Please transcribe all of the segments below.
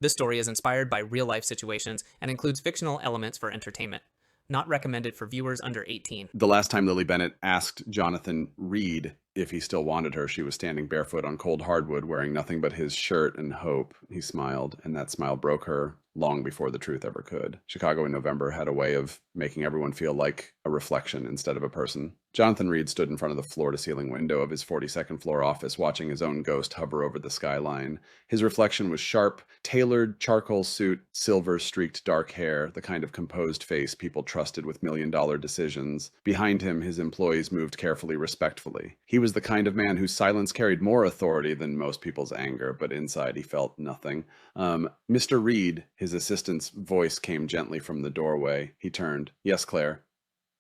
This story is inspired by real-life situations and includes fictional elements for entertainment. Not recommended for viewers under 18. The last time Lily Bennett asked Jonathan Reed if he still wanted her, she was standing barefoot on cold hardwood, wearing nothing but his shirt and hope. He smiled, and that smile broke her long before the truth ever could. Chicago in November had a way of making everyone feel like a reflection instead of a person. Jonathan Reed stood in front of the floor-to-ceiling window of his 42nd floor office, watching his own ghost hover over the skyline. His reflection was sharp, tailored charcoal suit, silver-streaked dark hair, the kind of composed face people trusted with million-dollar decisions. Behind him, his employees moved carefully, respectfully. He was the kind of man whose silence carried more authority than most people's anger, but inside he felt nothing. Mr. Reed, his assistant's voice came gently from the doorway. He turned. Yes, Claire.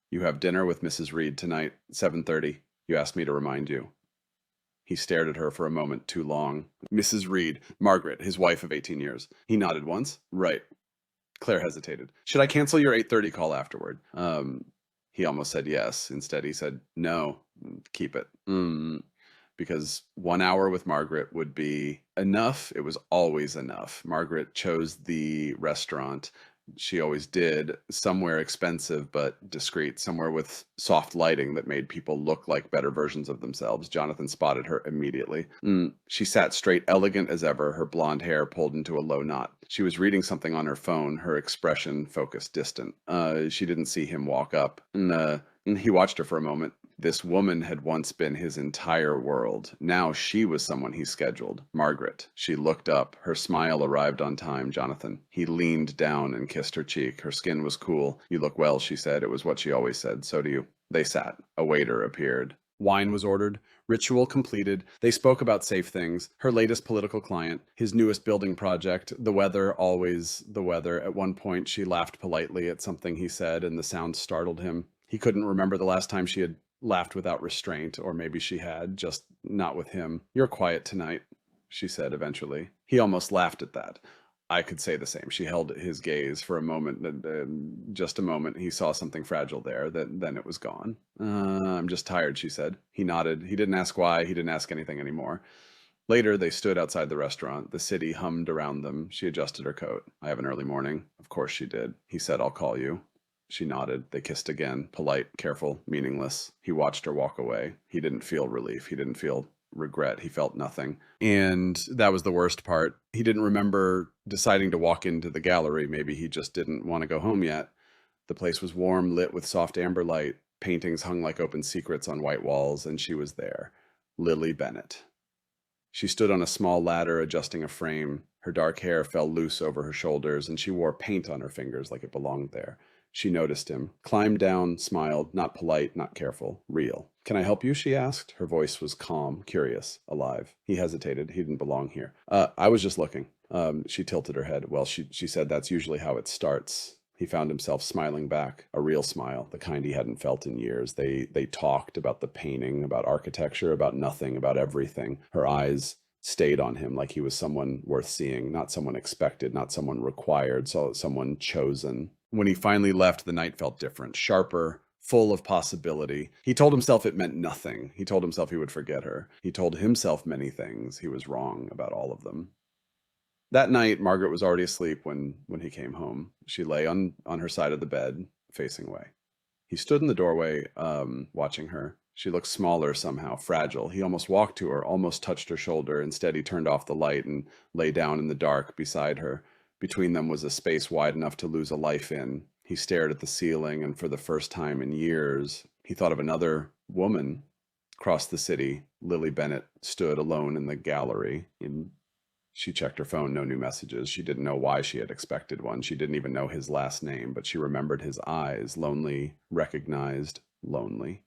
You have dinner with Mrs. Reed tonight, 7:30. You asked me to remind you. He stared at her for a moment too long. Mrs. Reed, Margaret, his wife of 18 years. He nodded once. Right. Claire hesitated. Should I cancel your 8:30 call afterward? He almost said yes. Instead, he said, no, keep it. Because 1 hour with Margaret would be enough. It was always enough. Margaret chose the restaurant. She always did, somewhere expensive but discreet, somewhere with soft lighting that made people look like better versions of themselves. Jonathan spotted her immediately. She sat straight, elegant as ever, her blonde hair pulled into a low knot. She was reading something on her phone, her expression focused, distant. She didn't see him walk up. He watched her for a moment. This woman had once been his entire world. Now she was someone he scheduled. Margaret. She looked up. Her smile arrived on time, Jonathan. He leaned down and kissed her cheek. Her skin was cool. You look well, she said. It was what she always said. So do you. They sat. A waiter appeared. Wine was ordered. Ritual completed. They spoke about safe things. Her latest political client. His newest building project. The weather, always the weather. At one point, she laughed politely at something he said, and the sound startled him. He couldn't remember the last time she had laughed without restraint, or maybe she had, just not with him. You're quiet tonight, she said eventually. He almost laughed at that. I could say the same. She held his gaze for a moment, just a moment. He saw something fragile there, then it was gone. I'm just tired, she said. He nodded. He didn't ask why. He didn't ask anything anymore. Later, they stood outside the restaurant. The city hummed around them. She adjusted her coat. I have an early morning. Of course she did. He said, I'll call you. She nodded. They kissed again, polite, careful, meaningless. He watched her walk away. He didn't feel relief. He didn't feel regret. He felt nothing. And that was the worst part. He didn't remember deciding to walk into the gallery. Maybe he just didn't want to go home yet. The place was warm, lit with soft amber light. Paintings hung like open secrets on white walls, and she was there. Lily Bennett. She stood on a small ladder adjusting a frame. Her dark hair fell loose over her shoulders, and she wore paint on her fingers like it belonged there. She noticed him, climbed down, smiled, not polite, not careful, real. Can I help you? She asked. Her voice was calm, curious, alive. He hesitated. He didn't belong here. I was just looking. She tilted her head. Well, she said that's usually how it starts. He found himself smiling back, a real smile, the kind he hadn't felt in years. They talked about the painting, about architecture, about nothing, about everything. Her eyes stayed on him like he was someone worth seeing, not someone expected, not someone required, so someone chosen. When he finally left, the night felt different, sharper, full of possibility. He told himself it meant nothing. He told himself he would forget her. He told himself many things. He was wrong about all of them. That night, Margaret was already asleep when he came home. She lay on her side of the bed, facing away. He stood in the doorway, watching her. She looked smaller somehow, fragile. He almost walked to her, almost touched her shoulder. Instead, he turned off the light and lay down in the dark beside her. Between them was a space wide enough to lose a life in. He stared at the ceiling, and for the first time in years, he thought of another woman. Across the city, Lily Bennett stood alone in the gallery. She checked her phone, no new messages. She didn't know why she had expected one. She didn't even know his last name, but she remembered his eyes, lonely, recognized, lonely.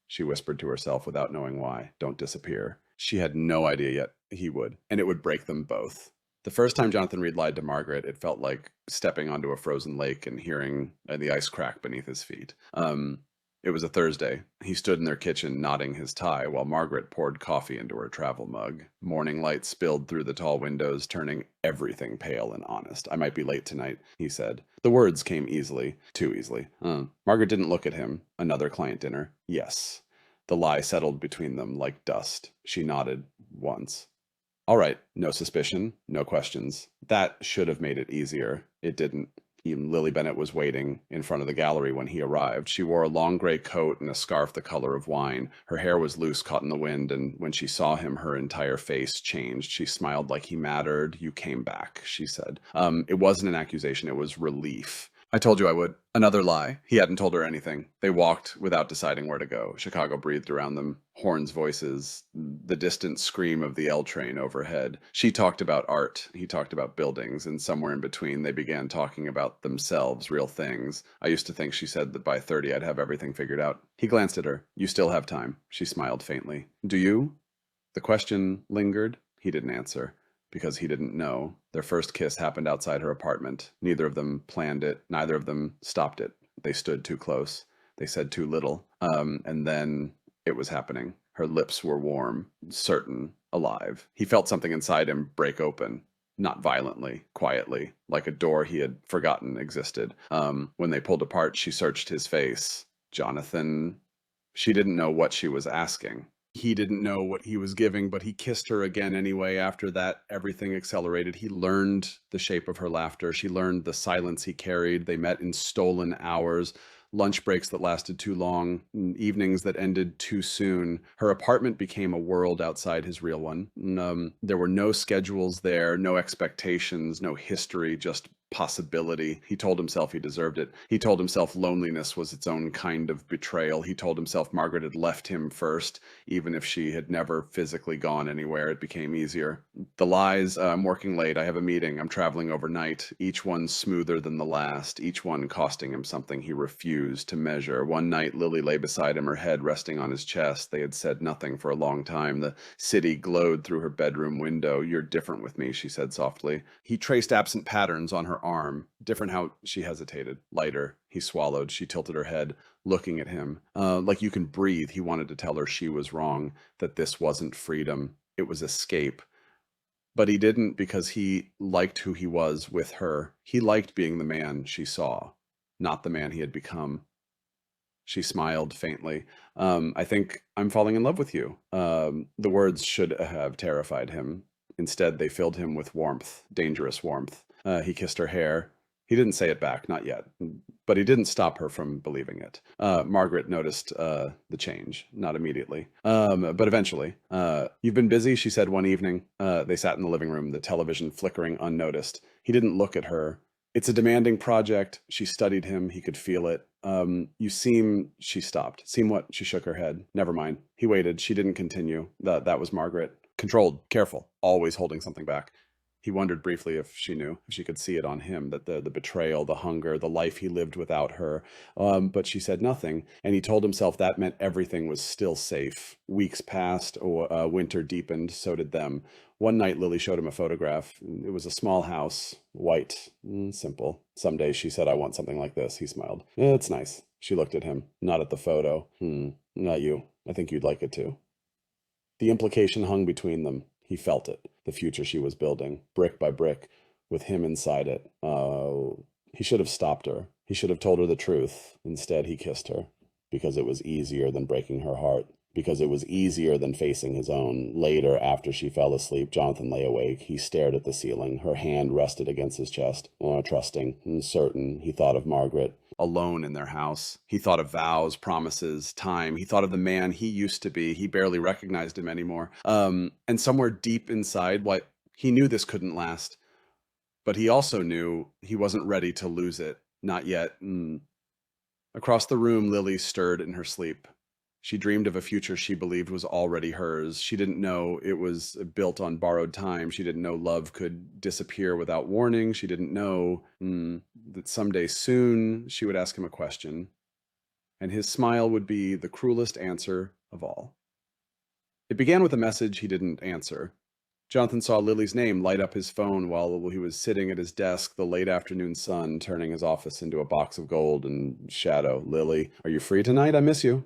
She whispered to herself without knowing why, don't disappear. She had no idea yet he would, and it would break them both. The first time Jonathan Reed lied to Margaret, it felt like stepping onto a frozen lake and hearing the ice crack beneath his feet. It was a Thursday. He stood in their kitchen knotting his tie while Margaret poured coffee into her travel mug. Morning light spilled through the tall windows, turning everything pale and honest. I might be late tonight, he said. The words came easily, too easily. Margaret didn't look at him. Another client dinner? Yes. The lie settled between them like dust. She nodded once. All right, no suspicion, no questions. That should have made it easier. It didn't. Even Lily Bennett was waiting in front of the gallery when he arrived. She wore a long gray coat and a scarf the color of wine. Her hair was loose, caught in the wind, and when she saw him, her entire face changed. She smiled like he mattered. You came back, she said. It wasn't an accusation, it was relief. I told you I would. Another lie. He hadn't told her anything. They walked without deciding where to go. Chicago breathed around them. Horns' voices, the distant scream of the L train overhead. She talked about art. He talked about buildings. And somewhere in between, they began talking about themselves, real things. I used to think, she said, that by 30 I'd have everything figured out. He glanced at her. You still have time. She smiled faintly. Do you? The question lingered. He didn't answer. Because he didn't know. Their first kiss happened outside her apartment. Neither of them planned it. Neither of them stopped it. They stood too close. They said too little. And then it was happening. Her lips were warm, certain, alive. He felt something inside him break open. Not violently, quietly, like a door he had forgotten existed. When they pulled apart, she searched his face. Jonathan. She didn't know what she was asking. He didn't know what he was giving, but he kissed her again anyway. After that, everything accelerated. He learned the shape of her laughter. She learned the silence he carried. They met in stolen hours, lunch breaks that lasted too long, evenings that ended too soon. Her apartment became a world outside his real one. There were no schedules there, no expectations, no history, just possibility. He told himself he deserved it. He told himself loneliness was its own kind of betrayal. He told himself Margaret had left him first, even if she had never physically gone anywhere. It became easier. The lies, I'm working late, I have a meeting, I'm traveling overnight, each one smoother than the last, each one costing him something he refused to measure. One night, Lily lay beside him, her head resting on his chest. They had said nothing for a long time. The city glowed through her bedroom window. You're different with me, she said softly. He traced absent patterns on her arm. Different how she hesitated. Lighter. He swallowed. She tilted her head, looking at him. Like you can breathe. He wanted to tell her she was wrong, that this wasn't freedom. It was escape. But he didn't, because he liked who he was with her. He liked being the man she saw, not the man he had become. She smiled faintly. I think I'm falling in love with you. The words should have terrified him. Instead, they filled him with warmth, dangerous warmth. He kissed her hair. He didn't say it back, not yet, but he didn't stop her from believing it. Margaret noticed the change, not immediately, but eventually. You've been busy, she said one evening. They sat in the living room, the television flickering unnoticed. He didn't look at her. It's a demanding project. She studied him. He could feel it. You seem, she stopped. Seem what? She shook her head. Never mind. He waited. She didn't continue. That was Margaret. Controlled, careful, always holding something back. He wondered briefly if she knew, if she could see it on him, that the betrayal, the hunger, the life he lived without her. But she said nothing, and he told himself that meant everything was still safe. Weeks passed, winter deepened, so did them. One night, Lily showed him a photograph. It was a small house, white, simple. Someday, she said, I want something like this. He smiled. It's nice. She looked at him, not at the photo. Not you. I think you'd like it too. The implication hung between them. He felt it, the future she was building, brick by brick, with him inside it. He should have stopped her. He should have told her the truth. Instead, he kissed her, because it was easier than breaking her heart, because it was easier than facing his own. Later, after she fell asleep, Jonathan lay awake. He stared at the ceiling. Her hand rested against his chest. Trusting and certain, he thought of Margaret. Alone in their house. He thought of vows, promises, time. He thought of the man he used to be. He barely recognized him anymore. And somewhere deep inside, he knew this couldn't last. But he also knew he wasn't ready to lose it. Not yet. Across the room, Lily stirred in her sleep. She dreamed of a future she believed was already hers. She didn't know it was built on borrowed time. She didn't know love could disappear without warning. She didn't know that someday soon she would ask him a question, and his smile would be the cruelest answer of all. It began with a message he didn't answer. Jonathan saw Lily's name light up his phone while he was sitting at his desk, the late afternoon sun turning his office into a box of gold and shadow. Lily, are you free tonight? I miss you.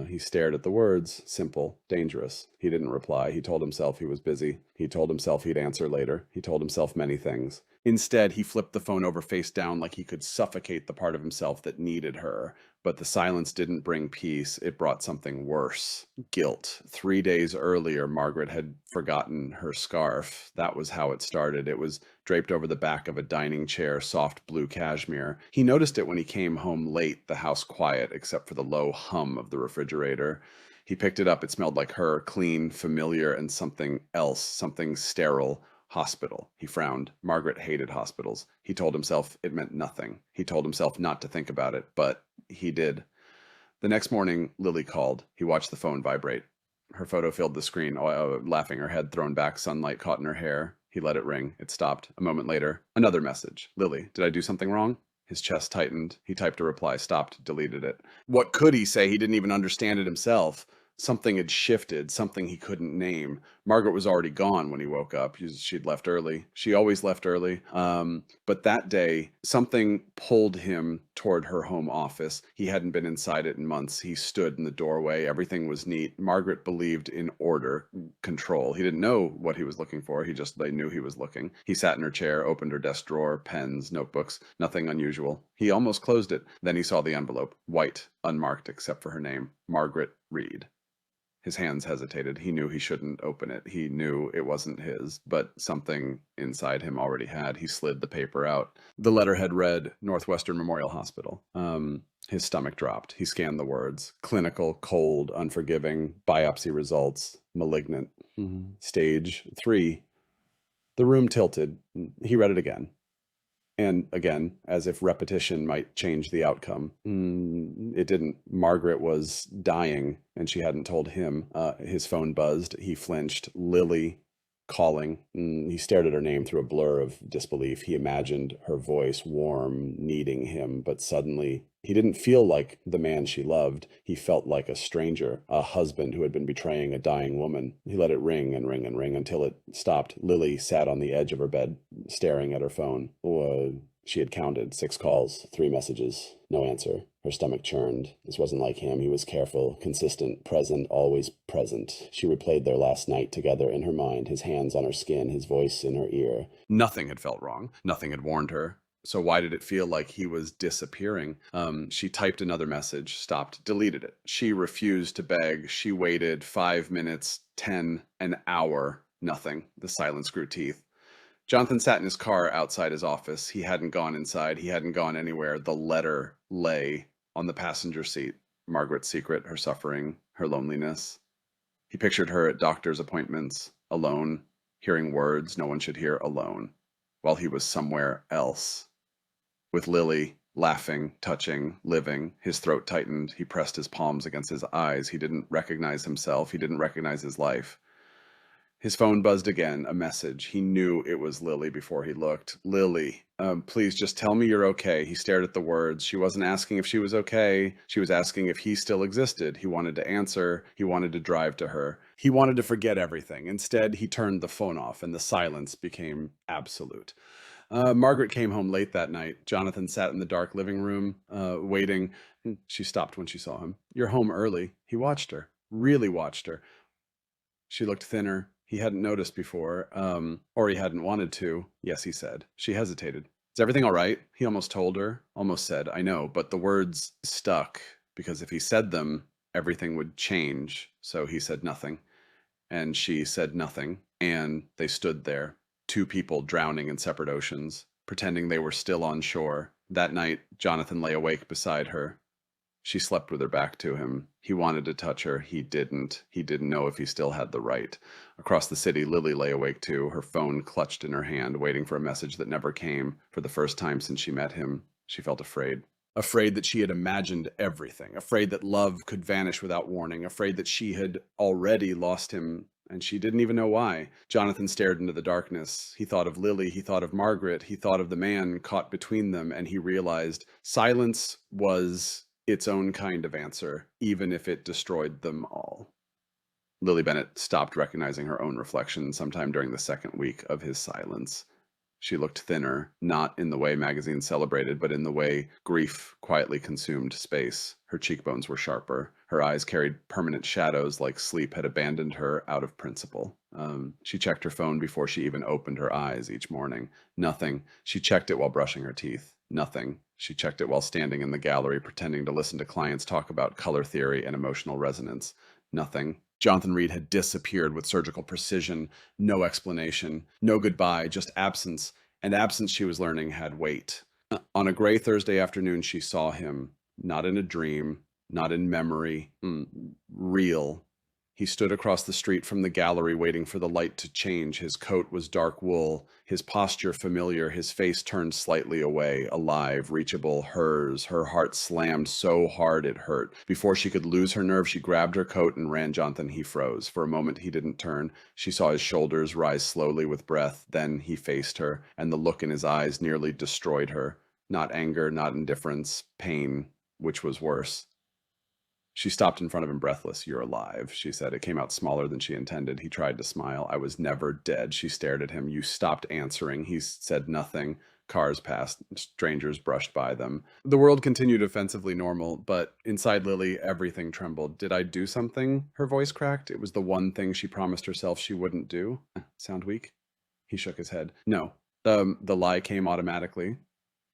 He stared at the words, simple, dangerous. He didn't reply. He told himself he was busy. He told himself he'd answer later. He told himself many things. Instead, he flipped the phone over face down like he could suffocate the part of himself that needed her. But the silence didn't bring peace. It brought something worse. Guilt. 3 days earlier, Margaret had forgotten her scarf. That was how it started. It was draped over the back of a dining chair, soft blue cashmere. He noticed it when he came home late, the house quiet except for the low hum of the refrigerator. He picked it up. It smelled like her, clean, familiar, and something else, something sterile. Hospital. He frowned. Margaret hated hospitals. He told himself it meant nothing. He told himself not to think about it, but he did. The next morning, Lily called. He watched the phone vibrate. Her photo filled the screen, laughing, her head thrown back, sunlight caught in her hair. He let it ring. It stopped. A moment later, another message. Lily, did I do something wrong? His chest tightened. He typed a reply, stopped, deleted it. What could he say? He didn't even understand it himself. Something had shifted, something he couldn't name. Margaret was already gone when he woke up. She'd left early. She always left early. But that day, something pulled him toward her home office. He hadn't been inside it in months. He stood in the doorway. Everything was neat. Margaret believed in order, control. He didn't know what he was looking for. They knew he was looking. He sat in her chair, opened her desk drawer, pens, notebooks, nothing unusual. He almost closed it. Then he saw the envelope, white, unmarked except for her name, Margaret Reed. His hands hesitated. He knew he shouldn't open it. He knew it wasn't his, but something inside him already had. He slid the paper out. The letterhead read, Northwestern Memorial Hospital. His stomach dropped. He scanned the words. Clinical, cold, unforgiving, biopsy results, malignant. Stage 3. The room tilted. He read it again. And again, as if repetition might change the outcome. It didn't. Margaret was dying, and she hadn't told him. His phone buzzed. He flinched. Lily calling. He stared at her name through a blur of disbelief. He imagined her voice, warm, needing him, but suddenly he didn't feel like the man she loved. He felt like a stranger, a husband who had been betraying a dying woman. He let it ring and ring and ring until it stopped. Lily sat on the edge of her bed, staring at her phone. She had counted 6 calls, 3 messages, no answer. Her stomach churned. This wasn't like him. He was careful, consistent, present, always present. She replayed their last night together in her mind, his hands on her skin, his voice in her ear. Nothing had felt wrong. Nothing had warned her. So why did it feel like he was disappearing? She typed another message, stopped, deleted it. She refused to beg. She waited 5 minutes, 10, an hour, nothing. The silence grew teeth. Jonathan sat in his car outside his office. He hadn't gone inside. He hadn't gone anywhere. The letter lay on the passenger seat. Margaret's secret, her suffering, her loneliness. He pictured her at doctor's appointments, alone, hearing words no one should hear, alone, while he was somewhere else. With Lily, laughing, touching, living. His throat tightened. He pressed his palms against his eyes. He didn't recognize himself. He didn't recognize his life. His phone buzzed again, a message. He knew it was Lily before he looked. Lily, please just tell me you're okay. He stared at the words. She wasn't asking if she was okay. She was asking if he still existed. He wanted to answer. He wanted to drive to her. He wanted to forget everything. Instead, he turned the phone off, and the silence became absolute. Margaret came home late that night. Jonathan sat in the dark living room, waiting. She stopped when she saw him. You're home early. He watched her, really watched her. She looked thinner. He hadn't noticed before, or he hadn't wanted to. Yes, he said. She hesitated. Is everything all right? He almost told her, almost said, I know, but the words stuck, because if he said them, everything would change. So he said nothing, and she said nothing, and they stood there, 2 people drowning in separate oceans, pretending they were still on shore. That night, Jonathan lay awake beside her. She slept with her back to him. He wanted to touch her. He didn't. He didn't know if he still had the right. Across the city, Lily lay awake too, her phone clutched in her hand, waiting for a message that never came. For the first time since she met him, she felt afraid. Afraid that she had imagined everything. Afraid that love could vanish without warning. Afraid that she had already lost him, and she didn't even know why. Jonathan stared into the darkness. He thought of Lily. He thought of Margaret. He thought of the man caught between them, and he realized silence was its own kind of answer, even if it destroyed them all. Lily Bennett stopped recognizing her own reflection sometime during the second week of his silence. She looked thinner, not in the way magazines celebrated, but in the way grief quietly consumed space. Her cheekbones were sharper. Her eyes carried permanent shadows like sleep had abandoned her out of principle. She checked her phone before she even opened her eyes each morning. Nothing. She checked it while brushing her teeth. Nothing. She checked it while standing in the gallery pretending to listen to clients talk about color theory and emotional resonance. Nothing. Jonathan Reed had disappeared with surgical precision, no explanation, no goodbye, just absence, and absence, she was learning, had weight. On a gray Thursday afternoon, she saw him, not in a dream, not in memory, real. He stood across the street from the gallery waiting for the light to change. His coat was dark wool, his posture familiar, his face turned slightly away, alive, reachable, hers. Her heart slammed so hard it hurt. Before she could lose her nerve, she grabbed her coat and ran Jonathan. He froze. For a moment, he didn't turn. She saw his shoulders rise slowly with breath. Then he faced her, and the look in his eyes nearly destroyed her. Not anger, not indifference, pain, which was worse. She stopped in front of him, breathless. "You're alive," she said. It came out smaller than she intended. He tried to smile. "I was never dead." She stared at him. "You stopped answering." He said nothing. Cars passed. Strangers brushed by them. The world continued offensively normal, but inside Lily, everything trembled. "Did I do something?" Her voice cracked. It was the one thing she promised herself she wouldn't do. Sound weak? He shook his head. "No." The lie came automatically,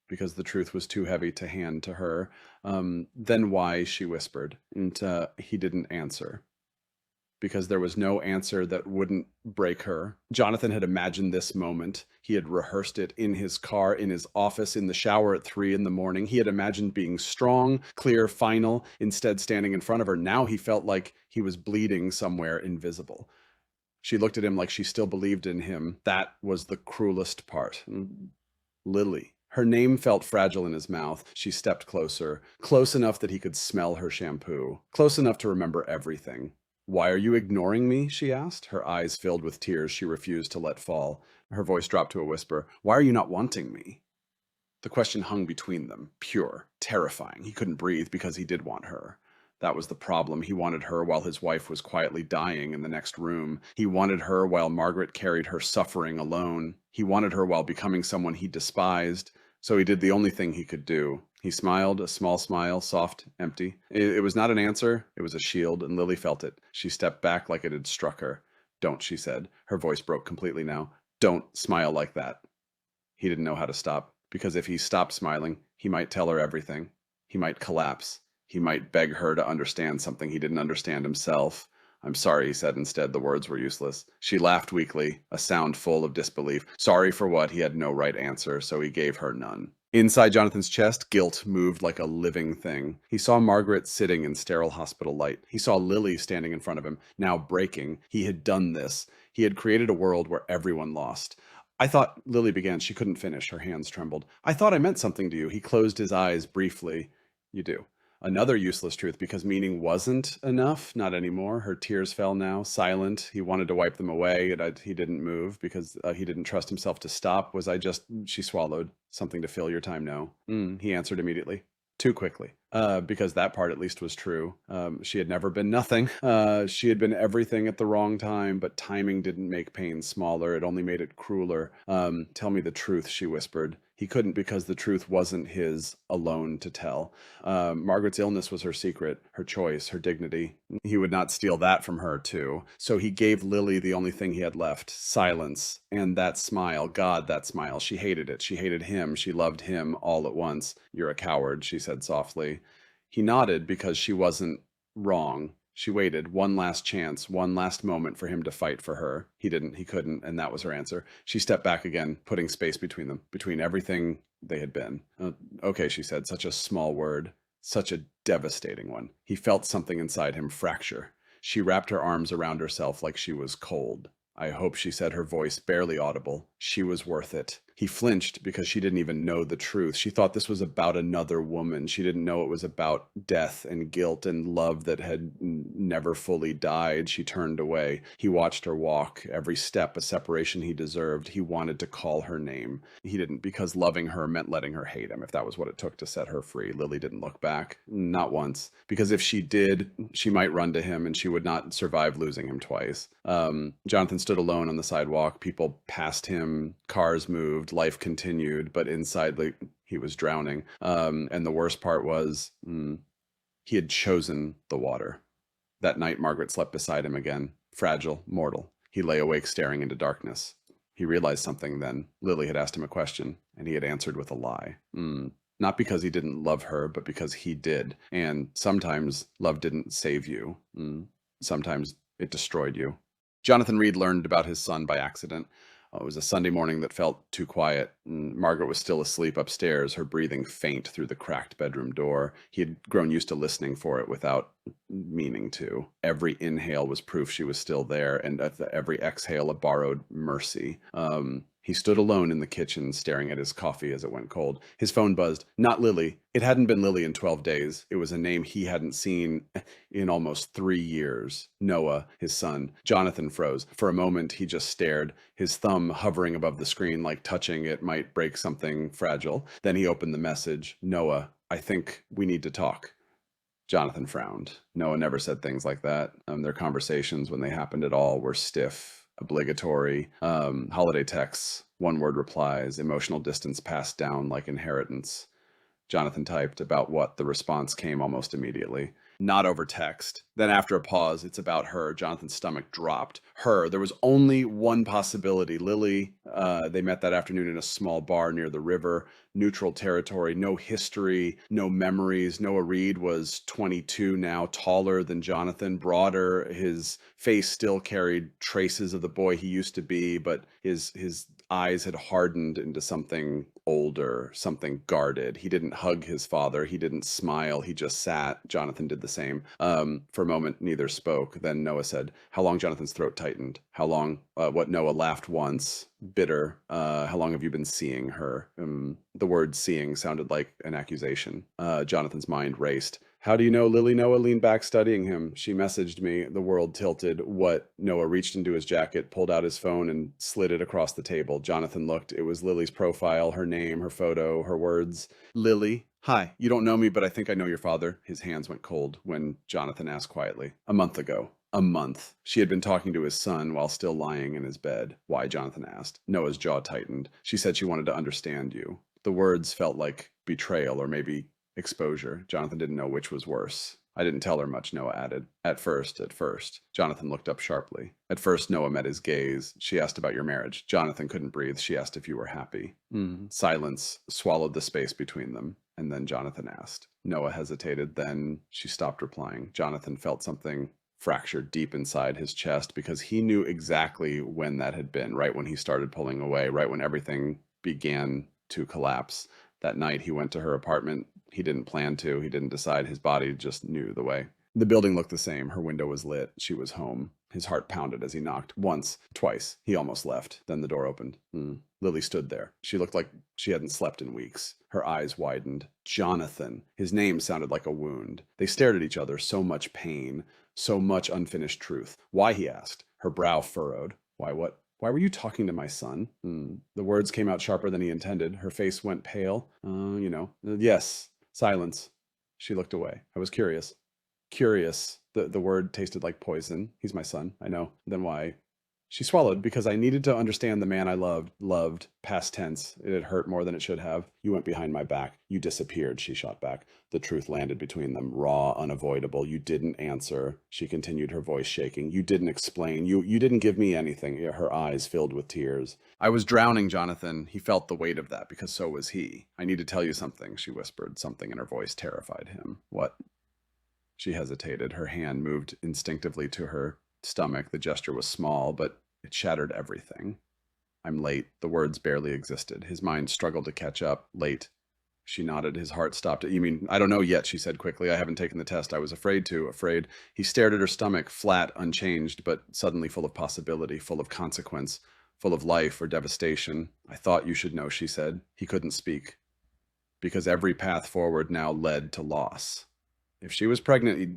because the truth was too heavy to hand to her. "Then why?" she whispered. And he didn't answer. Because there was no answer that wouldn't break her. Jonathan had imagined this moment. He had rehearsed it in his car, in his office, in the shower at 3 a.m. He had imagined being strong, clear, final, instead standing in front of her. Now he felt like he was bleeding somewhere invisible. She looked at him like she still believed in him. That was the cruelest part. Lily. Her name felt fragile in his mouth. She stepped closer, close enough that he could smell her shampoo, close enough to remember everything. "Why are you ignoring me?" she asked. Her eyes filled with tears she refused to let fall. Her voice dropped to a whisper. "Why are you not wanting me?" The question hung between them, pure, terrifying. He couldn't breathe because he did want her. That was the problem. He wanted her while his wife was quietly dying in the next room. He wanted her while Margaret carried her suffering alone. He wanted her while becoming someone he despised. So he did the only thing he could do. He smiled, a small smile, soft, empty. It was not an answer. It was a shield, and Lily felt it. She stepped back like it had struck her. "Don't," she said. Her voice broke completely now. "Don't smile like that." He didn't know how to stop, because if he stopped smiling, he might tell her everything. He might collapse. He might beg her to understand something he didn't understand himself. "I'm sorry," he said instead. The words were useless. She laughed weakly, a sound full of disbelief. Sorry for what? He had no right answer, so he gave her none. Inside Jonathan's chest, guilt moved like a living thing. He saw Margaret sitting in sterile hospital light. He saw Lily standing in front of him, now breaking. He had done this. He had created a world where everyone lost. "I thought," Lily began. She couldn't finish. Her hands trembled. "I thought I meant something to you." He closed his eyes briefly. "You do." Another useless truth, because meaning wasn't enough, not anymore. Her tears fell now, silent. He wanted to wipe them away, and he didn't move because he didn't trust himself to stop. She swallowed. "Something to fill your time now." He answered immediately. Too quickly. Because that part at least was true. She had never been nothing. She had been everything at the wrong time, but timing didn't make pain smaller. It only made it crueler. "Tell me the truth," she whispered. He couldn't because the truth wasn't his alone to tell. Margaret's illness was her secret, her choice, her dignity. He would not steal that from her, too. So he gave Lily the only thing he had left, silence. And that smile, God, that smile. She hated it. She hated him. She loved him all at once. "You're a coward," she said softly. He nodded because she wasn't wrong. She waited, one last chance, one last moment for him to fight for her. He didn't, he couldn't, and that was her answer. She stepped back again, putting space between them, between everything they had been. "Okay," she said, such a small word, such a devastating one. He felt something inside him fracture. She wrapped her arms around herself like she was cold. "I hope," she said, her voice barely audible. "She was worth it." He flinched because she didn't even know the truth. She thought this was about another woman. She didn't know it was about death and guilt and love that had never fully died. She turned away. He watched her walk, every step a separation he deserved. He wanted to call her name. He didn't, because loving her meant letting her hate him, if that was what it took to set her free. Lily didn't look back. Not once. Because if she did, she might run to him and she would not survive losing him twice. Jonathan stood alone on the sidewalk. People passed him. him. Cars moved, life continued, but inside, like, he was drowning. And the worst part was he had chosen the water. That night, Margaret slept beside him again, fragile, mortal. He lay awake staring into darkness. He realized something then. Lily had asked him a question, and he had answered with a lie. Not because he didn't love her, but because he did. And sometimes love didn't save you. Sometimes it destroyed you. Jonathan Reed learned about his son by accident. It was a Sunday morning that felt too quiet. Margaret was still asleep upstairs, her breathing faint through the cracked bedroom door. He had grown used to listening for it without meaning to. Every inhale was proof she was still there, and at every exhale a borrowed mercy. He stood alone in the kitchen, staring at his coffee as it went cold. His phone buzzed. Not Lily. It hadn't been Lily in 12 days. It was a name he hadn't seen in almost 3 years. Noah, his son. Jonathan froze. For a moment, he just stared, his thumb hovering above the screen like touching it might break something fragile. Then he opened the message. Noah, I think we need to talk. Jonathan frowned. Noah never said things like that. Their conversations, when they happened at all, were stiff, obligatory, holiday texts, one-word replies, emotional distance passed down like inheritance. Jonathan typed about what the response came almost immediately. Not over text. Then after a pause, it's about her. Jonathan's stomach dropped. Her. There was only one possibility. Lily, they met that afternoon in a small bar near the river. Neutral territory, no history, no memories. Noah Reed was 22 now, taller than Jonathan, broader. His face still carried traces of the boy he used to be, but his eyes had hardened into something older, something guarded. He didn't hug his father. He didn't smile. He just sat. Jonathan did the same. For a moment, neither spoke. Then Noah said, how long? Jonathan's throat tightened. How long? What Noah laughed once, bitter. How long have you been seeing her? The word seeing sounded like an accusation. Jonathan's mind raced. How do you know Lily? Noah leaned back, studying him. She messaged me. The world tilted. What? Noah reached into his jacket, pulled out his phone, and slid it across the table. Jonathan looked. It was Lily's profile, her name, her photo, her words. Lily. Hi, you don't know me, but I think I know your father. His hands went cold when Jonathan asked quietly. A month ago. A month. She had been talking to his son while still lying in his bed. Why? Jonathan asked. Noah's jaw tightened. She said she wanted to understand you. The words felt like betrayal, or maybe exposure. Jonathan didn't know which was worse. I didn't tell her much, Noah added. At first. Jonathan looked up sharply. At first, Noah met his gaze. She asked about your marriage. Jonathan couldn't breathe. She asked if you were happy. Silence swallowed the space between them. And then Jonathan asked. Noah hesitated. Then she stopped replying. Jonathan felt something fractured deep inside his chest because he knew exactly when that had been, right when he started pulling away, right when everything began to collapse. That night he went to her apartment. He didn't plan to. He didn't decide. His body just knew the way. The building looked the same. Her window was lit. She was home. His heart pounded as he knocked. Once, twice. He almost left. Then the door opened. Lily stood there. She looked like she hadn't slept in weeks. Her eyes widened. Jonathan. His name sounded like a wound. They stared at each other. So much pain. So much unfinished truth. Why? He asked. Her brow furrowed. Why what? Why were you talking to my son? The words came out sharper than he intended. Her face went pale. Yes. Silence. She looked away. I was curious. Curious. The word tasted like poison. He's my son. I know. Then why? She swallowed. Because I needed to understand the man I loved, past tense. It had hurt more than it should have. You went behind my back. You disappeared, she shot back. The truth landed between them, raw, unavoidable. You didn't answer. She continued, her voice shaking. You didn't explain. You didn't give me anything. Her eyes filled with tears. I was drowning, Jonathan. He felt the weight of that, because so was he. I need to tell you something, she whispered. Something in her voice terrified him. What? She hesitated. Her hand moved instinctively to her stomach. The gesture was small, but it shattered everything. I'm late. The words barely existed. His mind struggled to catch up. Late. She nodded. His heart stopped. You mean, I don't know yet, she said quickly. I haven't taken the test. I was afraid. He stared at her stomach, flat, unchanged, but suddenly full of possibility, full of consequence, full of life or devastation. I thought you should know, she said. He couldn't speak. Because every path forward now led to loss. If she was pregnant,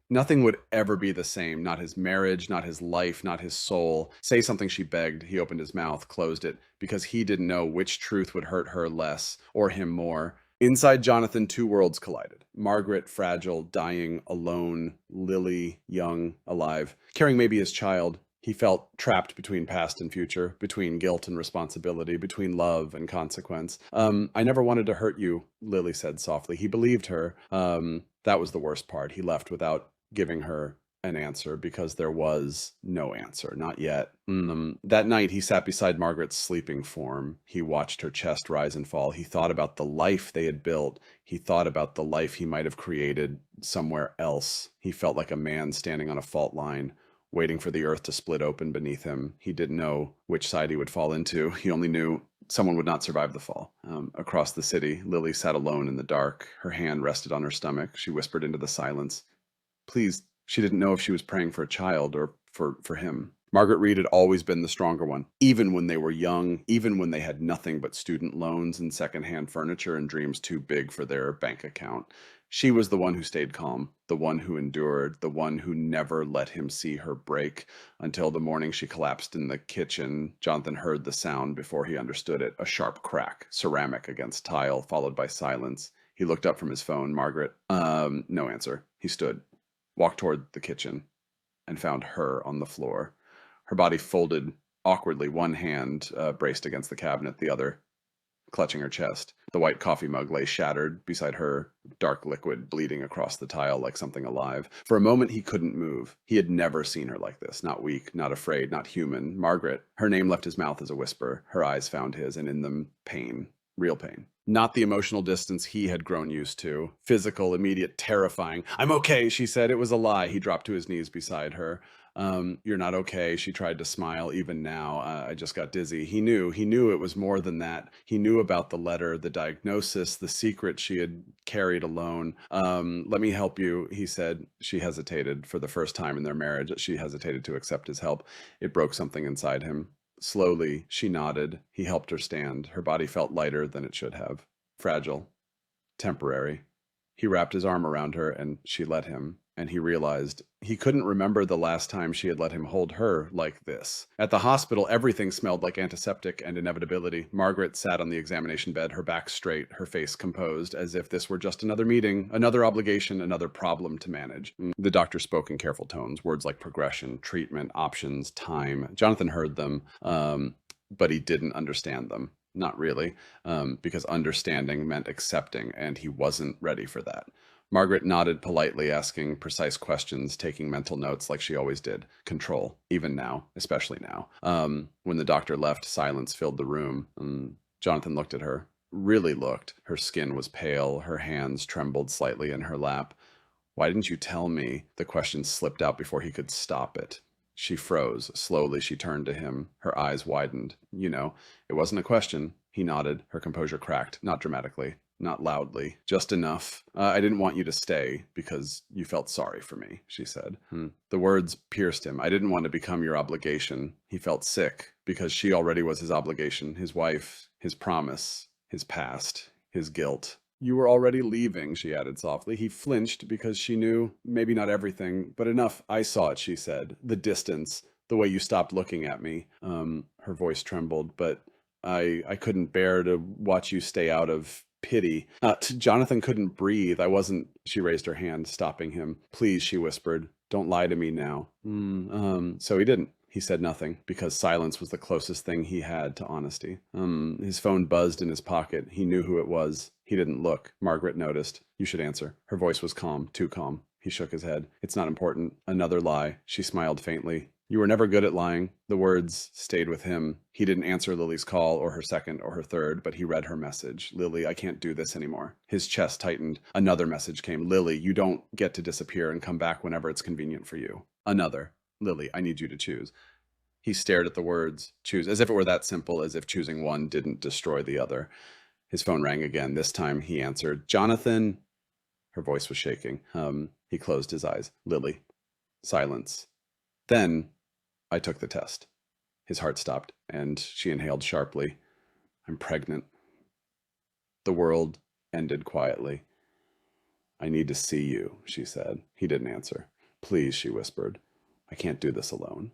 nothing would ever be the same. Not his marriage, not his life, not his soul. Say something, she begged. He opened his mouth, closed it, because he didn't know which truth would hurt her less or him more. Inside Jonathan, two worlds collided. Margaret, fragile, dying, alone. Lily, young, alive, carrying maybe his child. He felt trapped between past and future, between guilt and responsibility, between love and consequence. I never wanted to hurt you, Lily said softly. He believed her. That was the worst part. He left without giving her an answer because there was no answer, not yet. That night, he sat beside Margaret's sleeping form. He watched her chest rise and fall. He thought about the life they had built. He thought about the life he might have created somewhere else. He felt like a man standing on a fault line, waiting for the earth to split open beneath him. He didn't know which side he would fall into. He only knew someone would not survive the fall. Across the city, Lily sat alone in the dark. Her hand rested on her stomach. She whispered into the silence, "Please." She didn't know if she was praying for a child or for him. Margaret Reed had always been the stronger one, even when they were young, even when they had nothing but student loans and secondhand furniture and dreams too big for their bank account. She was the one who stayed calm, the one who endured, the one who never let him see her break until the morning she collapsed in the kitchen. Jonathan heard the sound before he understood it, a sharp crack, ceramic against tile, followed by silence. He looked up from his phone. Margaret, no answer. He stood, walked toward the kitchen, and found her on the floor. Her body folded awkwardly, one hand braced against the cabinet, the other clutching her chest. The white coffee mug lay shattered beside her, dark liquid bleeding across the tile like something alive. For a moment, he couldn't move. He had never seen her like this, not weak, not afraid, not human. Margaret, her name left his mouth as a whisper. Her eyes found his, and in them, pain, real pain. Not the emotional distance he had grown used to. Physical, immediate, terrifying. "I'm okay," she said. It was a lie. He dropped to his knees beside her. "You're not okay." She tried to smile. "Even now, I just got dizzy." He knew it was more than that. He knew about the letter, the diagnosis, the secret she had carried alone. "Let me help you," he said. She hesitated. For the first time in their marriage, she hesitated to accept his help. It broke something inside him. Slowly, she nodded. He helped her stand. Her body felt lighter than it should have. Fragile. Temporary. He wrapped his arm around her, and she let him. And he realized he couldn't remember the last time she had let him hold her like this. At the hospital, everything smelled like antiseptic and inevitability. Margaret sat on the examination bed, her back straight, her face composed, as if this were just another meeting, another obligation, another problem to manage. The doctor spoke in careful tones, words like progression, treatment, options, time. Jonathan heard them, but he didn't understand them. Not really, because understanding meant accepting, and he wasn't ready for that. Margaret nodded politely, asking precise questions, taking mental notes like she always did. Control, even now, especially now. When the doctor left, silence filled the room. Jonathan looked at her, really looked. Her skin was pale, her hands trembled slightly in her lap. "Why didn't you tell me?" The question slipped out before he could stop it. She froze. Slowly, she turned to him. Her eyes widened. It wasn't a question." He nodded. Her composure cracked, not dramatically, not loudly, just enough. "I didn't want you to stay because you felt sorry for me," she said. The words pierced him. "I didn't want to become your obligation." He felt sick because she already was his obligation, his wife, his promise, his past, his guilt. "You were already leaving," she added softly. He flinched because she knew maybe not everything, but enough. "I saw it," she said. "The distance, the way you stopped looking at me." Her voice trembled, "But I couldn't bear to watch you stay out of pity." Jonathan couldn't breathe. "I wasn't." She raised her hand, stopping him. "Please," she whispered, "don't lie to me now." So he didn't. He said nothing, because silence was the closest thing he had to honesty. His phone buzzed in his pocket. He knew who it was. He didn't look. Margaret noticed. "You should answer." Her voice was calm, too calm. He shook his head. "It's not important." Another lie. She smiled faintly. "You were never good at lying." The words stayed with him. He didn't answer Lily's call, or her second, or her third, but he read her message. "Lily, I can't do this anymore." His chest tightened. Another message came. "Lily, you don't get to disappear and come back whenever it's convenient for you." Another. "Lily, I need you to choose." He stared at the words, choose, as if it were that simple, as if choosing one didn't destroy the other. His phone rang again. This time he answered. "Jonathan." Her voice was shaking. He closed his eyes. "Lily." Silence. "Then I took the test." His heart stopped, and she inhaled sharply. "I'm pregnant." The world ended quietly. "I need to see you," she said. He didn't answer. "Please," she whispered. "I can't do this alone."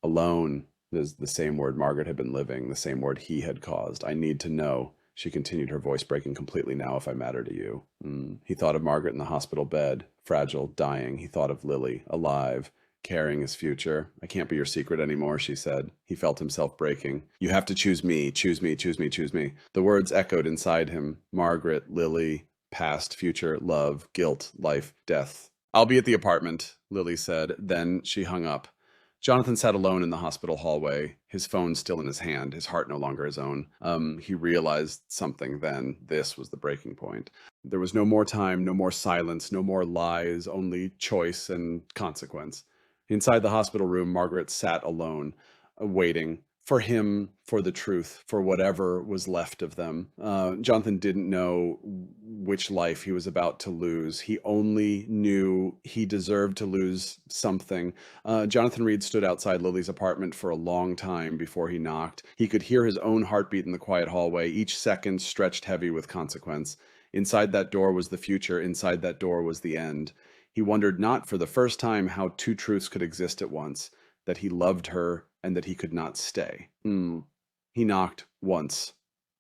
Alone is the same word Margaret had been living, the same word he had caused. "I need to know," she continued, her voice breaking completely now, "if I matter to you." He thought of Margaret in the hospital bed, fragile, dying. He thought of Lily, alive, carrying his future. I can't be your secret anymore, she said. He felt himself breaking. You have to choose me, choose me, choose me, choose me. The words echoed inside him. Margaret, Lily, past, future, love, guilt, life, death. I'll be at the apartment, Lily said. Then she hung up. Jonathan sat alone in the hospital hallway, his phone still in his hand, his heart no longer his own. He realized something then. This was the breaking point. There was no more time, no more silence, no more lies, only choice and consequence. Inside the hospital room, Margaret sat alone, waiting for him, for the truth, for whatever was left of them. Jonathan didn't know which life he was about to lose. He only knew he deserved to lose something. Jonathan Reed stood outside Lily's apartment for a long time before he knocked. He could hear his own heartbeat in the quiet hallway, each second stretched heavy with consequence. Inside that door was the future. Inside that door was the end. He wondered not for the first time how two truths could exist at once, that he loved her and that he could not stay. He knocked once.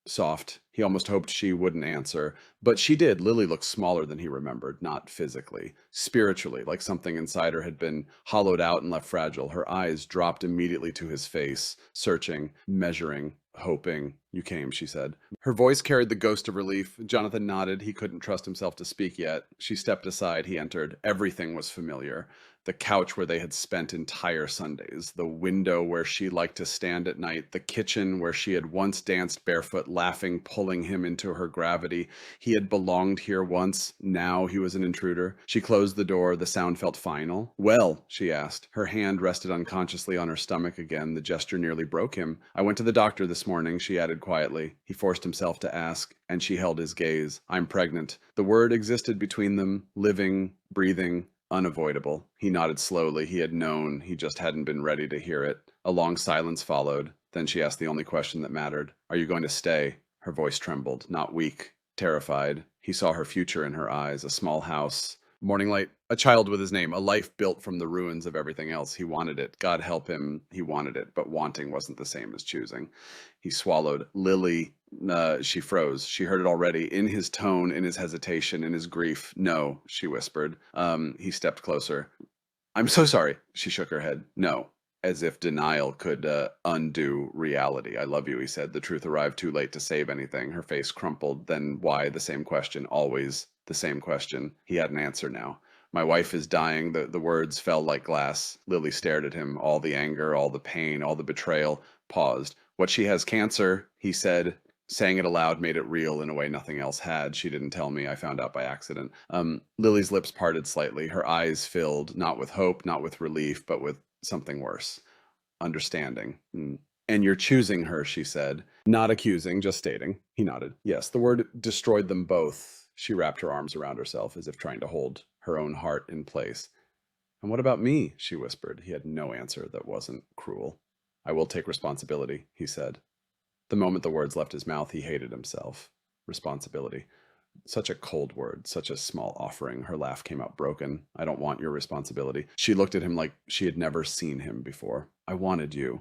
Soft. He almost hoped she wouldn't answer. But she did. Lily looked smaller than he remembered, not physically. Spiritually, like something inside her had been hollowed out and left fragile. Her eyes dropped immediately to his face, searching, measuring, hoping. You came, she said. Her voice carried the ghost of relief. Jonathan nodded. He couldn't trust himself to speak yet. She stepped aside. He entered. Everything was familiar. The couch where they had spent entire Sundays, the window where she liked to stand at night, the kitchen where she had once danced barefoot, laughing, pulling him into her gravity. He had belonged here once. Now he was an intruder. She closed the door. The sound felt final. Well, she asked. Her hand rested unconsciously on her stomach again. The gesture nearly broke him. I went to the doctor this morning, she added quietly. He forced himself to ask, and she held his gaze. I'm pregnant. The word existed between them, living, breathing, unavoidable. He nodded slowly. He had known. He just hadn't been ready to hear it. A long silence followed. Then she asked the only question that mattered. Are you going to stay? Her voice trembled, not weak, terrified. He saw her future in her eyes, a small house, morning light, a child with his name, a life built from the ruins of everything else. He wanted it. God help him. He wanted it, but wanting wasn't the same as choosing. He swallowed. Lily, she froze. She heard it already in his tone, in his hesitation, in his grief. No, she whispered. He stepped closer. I'm so sorry. She shook her head. No, as if denial could undo reality. I love you, he said. The truth arrived too late to save anything. Her face crumpled. Then why? The same question. Always the same question. He had an answer now. My wife is dying. The words fell like glass. Lily stared at him. All the anger, all the pain, all the betrayal. Paused. What, she has cancer, he said. Saying it aloud made it real in a way nothing else had. She didn't tell me. I found out by accident. Lily's lips parted slightly. Her eyes filled, not with hope, not with relief, but with something worse. Understanding. And you're choosing her, she said. Not accusing, just stating. He nodded. Yes, the word destroyed them both. She wrapped her arms around herself as if trying to hold her own heart in place. And what about me? She whispered. He had no answer that wasn't cruel. I will take responsibility, he said. The moment the words left his mouth, he hated himself. Responsibility. Such a cold word, such a small offering. Her laugh came out broken. I don't want your responsibility. She looked at him like she had never seen him before. I wanted you.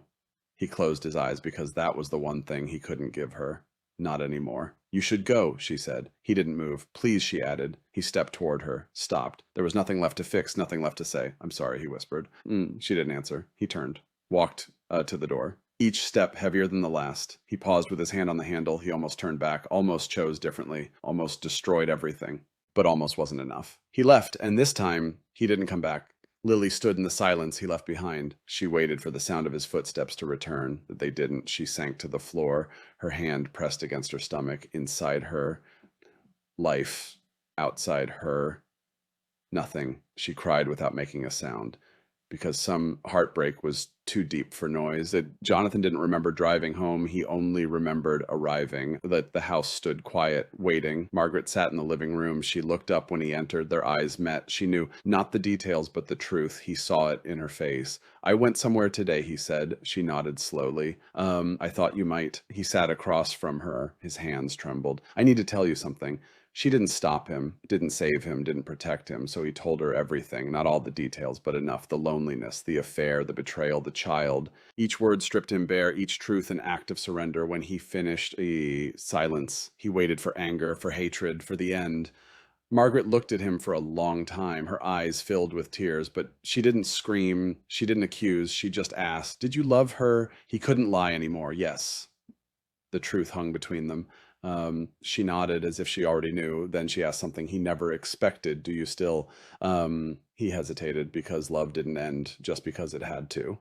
He closed his eyes because that was the one thing he couldn't give her. Not anymore. You should go, she said. He didn't move. Please, she added. He stepped toward her, stopped. There was nothing left to fix, nothing left to say. I'm sorry, he whispered. She didn't answer. He turned, walked to the door. Each step heavier than the last. He paused with his hand on the handle. He almost turned back, almost chose differently, almost destroyed everything. But almost wasn't enough. He left, and this time, he didn't come back. Lily stood in the silence he left behind. She waited for the sound of his footsteps to return. They didn't. She sank to the floor, her hand pressed against her stomach. Inside her, life. Outside her, nothing. She cried without making a sound, because some heartbreak was too deep for noise. Jonathan didn't remember driving home. He only remembered arriving, that the house stood quiet, waiting. Margaret sat in the living room. She looked up when he entered. Their eyes met. She knew not the details, but the truth. He saw it in her face. I went somewhere today, he said. She nodded slowly. I thought you might. He sat across from her. His hands trembled. I need to tell you something. She didn't stop him, didn't save him, didn't protect him, so he told her everything, not all the details, but enough. The loneliness, the affair, the betrayal, the child. Each word stripped him bare, each truth an act of surrender. When he finished, silence. He waited for anger, for hatred, for the end. Margaret looked at him for a long time, her eyes filled with tears, but she didn't scream, she didn't accuse, she just asked, "Did you love her?" He couldn't lie anymore. Yes. The truth hung between them. She nodded as if she already knew. Then she asked something he never expected. "Do you still?" He hesitated because love didn't end just because it had to.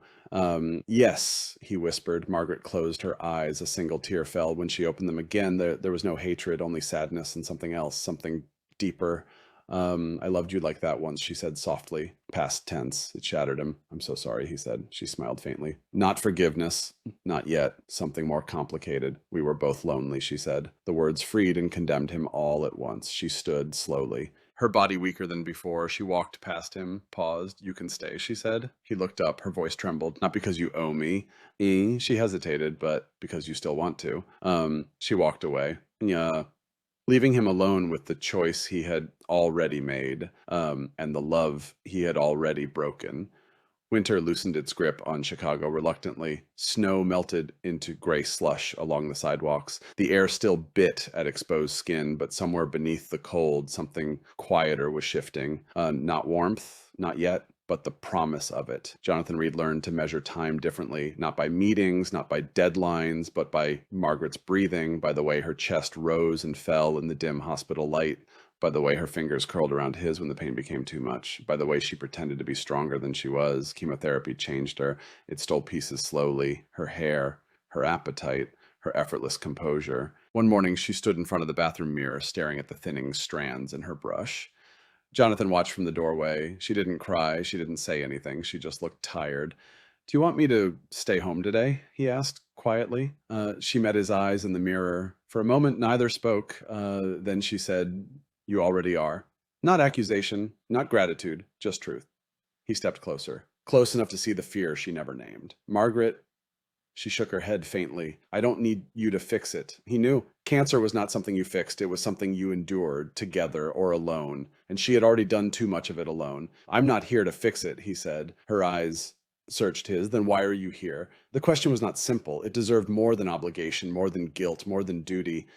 "Yes," he whispered. Margaret closed her eyes. A single tear fell. When she opened them again, there was no hatred, only sadness and something else, something deeper. "I loved you like that once," she said softly. Past tense. It shattered him. "I'm so sorry," he said. She smiled faintly. "Not forgiveness. Not yet. Something more complicated. We were both lonely," she said. The words freed and condemned him all at once. She stood slowly, her body weaker than before. She walked past him, paused. "You can stay," she said. He looked up. Her voice trembled. "Not because you owe me." She hesitated, "But because you still want to." She walked away. Yeah, leaving him alone with the choice he had already made, and the love he had already broken. Winter loosened its grip on Chicago reluctantly. Snow melted into gray slush along the sidewalks. The air still bit at exposed skin, but somewhere beneath the cold, something quieter was shifting. Not warmth, not yet, but the promise of it. Jonathan Reed learned to measure time differently, not by meetings, not by deadlines, but by Margaret's breathing, by the way her chest rose and fell in the dim hospital light, by the way her fingers curled around his when the pain became too much, by the way she pretended to be stronger than she was. Chemotherapy changed her. It stole pieces slowly, her hair, her appetite, her effortless composure. One morning she stood in front of the bathroom mirror, staring at the thinning strands in her brush. Jonathan watched from the doorway. She didn't cry. She didn't say anything. She just looked tired. "Do you want me to stay home today?" he asked quietly. She met his eyes in the mirror. For a moment, neither spoke. Then she said, "You already are." Not accusation, not gratitude, just truth. He stepped closer, close enough to see the fear she never named. "Margaret," she shook her head faintly, "I don't need you to fix it." He knew cancer was not something you fixed. It was something you endured together or alone. And she had already done too much of it alone. "I'm not here to fix it," he said. Her eyes searched his. "Then why are you here?" The question was not simple. It deserved more than obligation, more than guilt, more than duty.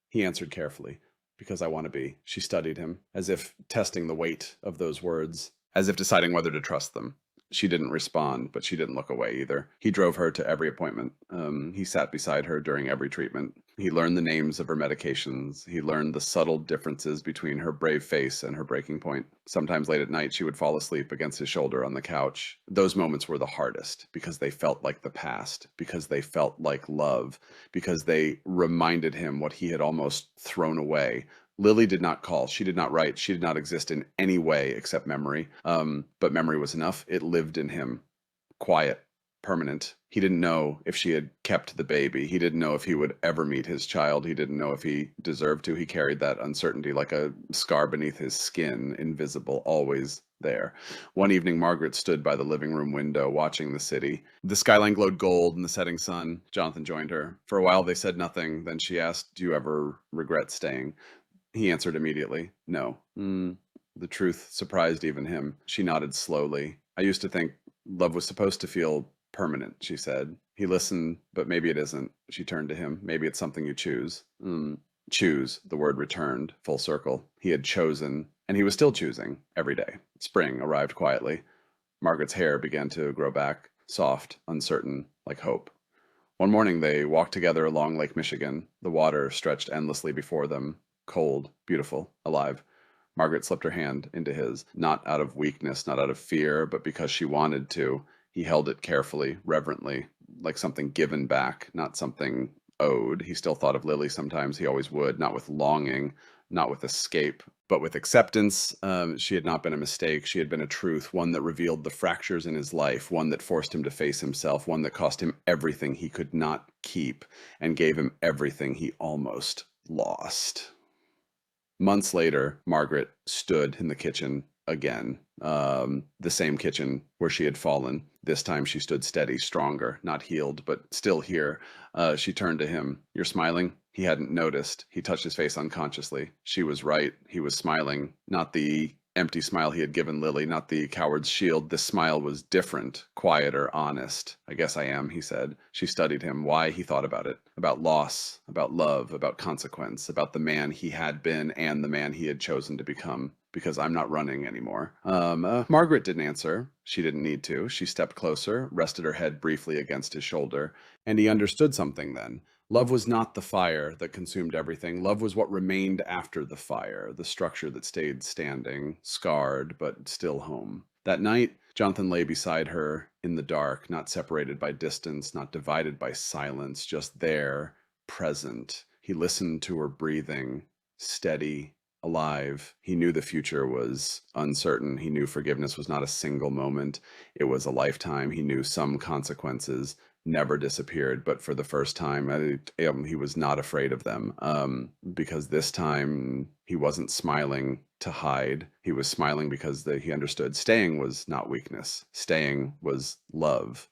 He answered carefully, "Because I want to be." She studied him, as if testing the weight of those words, as if deciding whether to trust them. She didn't respond, but she didn't look away either. He drove her to every appointment. He sat beside her during every treatment. He learned the names of her medications. He learned the subtle differences between her brave face and her breaking point. Sometimes late at night, she would fall asleep against his shoulder on the couch. Those moments were the hardest because they felt like the past, because they felt like love, because they reminded him what he had almost thrown away. Lily did not call. She did not write. She did not exist in any way except memory. But memory was enough. It lived in him. Quiet, permanent. He didn't know if she had kept the baby. He didn't know if he would ever meet his child. He didn't know if he deserved to. He carried that uncertainty like a scar beneath his skin, invisible, always there. One evening, Margaret stood by the living room window watching the city. The skyline glowed gold in the setting sun. Jonathan joined her. For a while, they said nothing. Then she asked, "Do you ever regret staying?" He answered immediately, "No." The truth surprised even him. She nodded slowly. "I used to think love was supposed to feel permanent," she said. He listened, "But maybe it isn't." She turned to him. "Maybe it's something you choose." Choose, the word returned, full circle. He had chosen, and he was still choosing, every day. Spring arrived quietly. Margaret's hair began to grow back, soft, uncertain, like hope. One morning they walked together along Lake Michigan. The water stretched endlessly before them, cold, beautiful, alive. Margaret slipped her hand into his, not out of weakness, not out of fear, but because she wanted to. He held it carefully, reverently, like something given back, not something owed. He still thought of Lily sometimes. He always would, not with longing, not with escape, but with acceptance. She had not been a mistake. She had been a truth, one that revealed the fractures in his life, one that forced him to face himself, one that cost him everything he could not keep and gave him everything he almost lost. Months later, Margaret stood in the kitchen again, the same kitchen where she had fallen. This time she stood steady, stronger, not healed, but still here. She turned to him. "You're smiling?" He hadn't noticed. He touched his face unconsciously. She was right. He was smiling, not the empty smile he had given Lily, not the coward's shield. This smile was different, quieter, honest. I guess I am, he said. She studied him. Why? He thought about it. About loss, about love, about consequence, about the man he had been and the man he had chosen to become. Because I'm not running anymore. Margaret didn't answer. She didn't need to. She stepped closer, rested her head briefly against his shoulder, and he understood something then. Love was not the fire that consumed everything. Love was what remained after the fire, the structure that stayed standing, scarred, but still home. That night, Jonathan lay beside her in the dark, not separated by distance, not divided by silence, just there, present. He listened to her breathing, steady, alive. He knew the future was uncertain. He knew forgiveness was not a single moment. It was a lifetime. He knew some consequences never disappeared, but for the first time, he was not afraid of them, because this time he wasn't smiling to hide. He was smiling because he understood staying was not weakness. Staying was love.